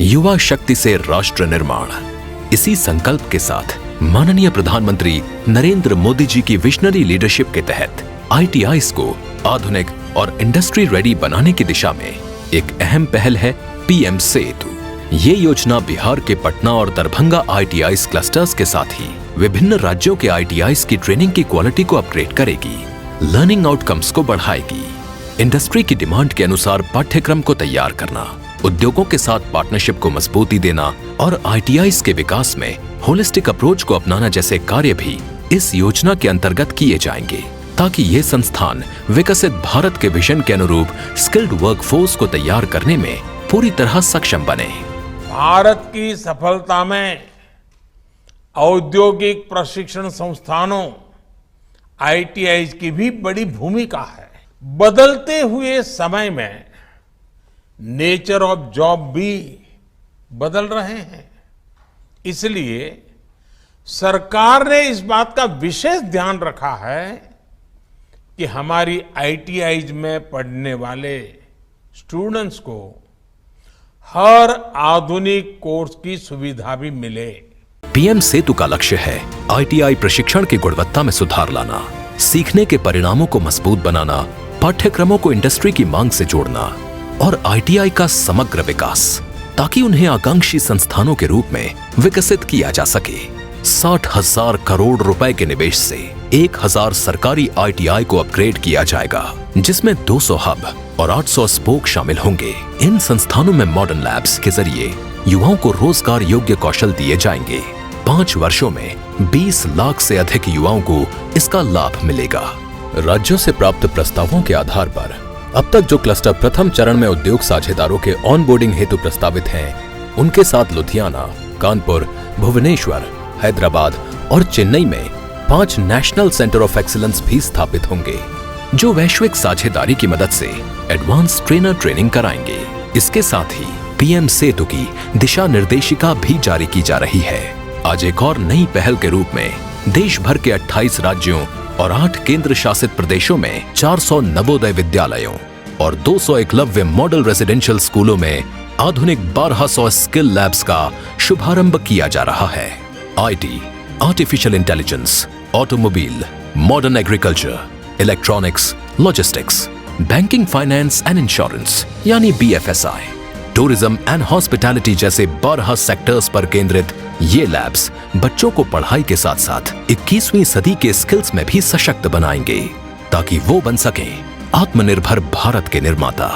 युवा शक्ति से राष्ट्र निर्माण, इसी संकल्प के साथ माननीय प्रधानमंत्री नरेंद्र मोदी जी की विजनरी लीडरशिप के तहत ITIs को आधुनिक और इंडस्ट्री रेडी बनाने की दिशा में एक अहम पहल है PM सेतु। ये योजना बिहार के पटना और दरभंगा ITIs क्लस्टर्स के साथ ही विभिन्न राज्यों के ITIs की ट्रेनिंग की क्वालिटी को अपग्रेड करेगी, लर्निंग आउटकम्स को बढ़ाएगी, इंडस्ट्री की डिमांड के अनुसार पाठ्यक्रम को तैयार करना, उद्योगों के साथ पार्टनरशिप को मजबूती देना और ITIs के विकास में होलिस्टिक अप्रोच को अपनाना जैसे कार्य भी इस योजना के अंतर्गत किए जाएंगे, ताकि ये संस्थान विकसित भारत के विजन के अनुरूप स्किल्ड वर्कफोर्स को तैयार करने में पूरी तरह सक्षम बने। भारत की सफलता में औद्योगिक प्रशिक्षण संस्थानों ITIs की भी बड़ी भूमिका है। बदलते हुए समय में नेचर ऑफ जॉब भी बदल रहे हैं, इसलिए सरकार ने इस बात का विशेष ध्यान रखा है कि हमारी ITIs में पढ़ने वाले स्टूडेंट्स को हर आधुनिक कोर्स की सुविधा भी मिले। PM सेतु का लक्ष्य है ITI प्रशिक्षण की गुणवत्ता में सुधार लाना, सीखने के परिणामों को मजबूत बनाना, पाठ्यक्रमों को इंडस्ट्री की मांग से जोड़ना और ITI का समग्र विकास, ताकि उन्हें आकांक्षी संस्थानों के रूप में विकसित किया जा सके। 60,000 करोड़ रुपए के निवेश से 1,000 सरकारी ITI को अपग्रेड किया जाएगा, जिसमें 200 हब और 800 स्पोक शामिल होंगे। इन संस्थानों में मॉडर्न लैब्स के जरिए युवाओं को रोजगार योग्य कौशल दिए जाएंगे। 5 वर्षों में 20 लाख से अधिक युवाओं को इसका लाभ मिलेगा। राज्यों से प्राप्त प्रस्तावों के आधार पर अब तक जो क्लस्टर प्रथम चरण में उद्योग साझेदारों के ऑनबोर्डिंग हेतु प्रस्तावित हैं, उनके साथ लुधियाना, कानपुर, भुवनेश्वर, हैदराबाद और चेन्नई में 5 नेशनल सेंटर ऑफ एक्सीलेंस भी स्थापित होंगे, जो वैश्विक साझेदारी की मदद से एडवांस ट्रेनर ट्रेनिंग कराएंगे। इसके साथ ही PM सेतु की दिशा निर्देशिका भी जारी की जा रही है। आज एक और नई पहल के रूप में देश भर के 28 राज्यों और 8 केंद्र शासित प्रदेशों में 400 नवोदय विद्यालयों और 200 एकलव्य मॉडल रेजिडेंशियल स्कूलों में आधुनिक 1200 स्किल लैब्स का शुभारंभ किया जा रहा है। IT, artificial intelligence, automobile, modern agriculture, electronics, logistics, banking, finance and insurance यानी BFSI, टूरिज्म एंड हॉस्पिटैलिटी जैसे 12 सेक्टर्स पर केंद्रित ये लैब्स बच्चों को पढ़ाई के साथ साथ 21वीं सदी के स्किल्स में भी सशक्त बनाएंगे, ताकि वो बन सकें आत्मनिर्भर भारत के निर्माता।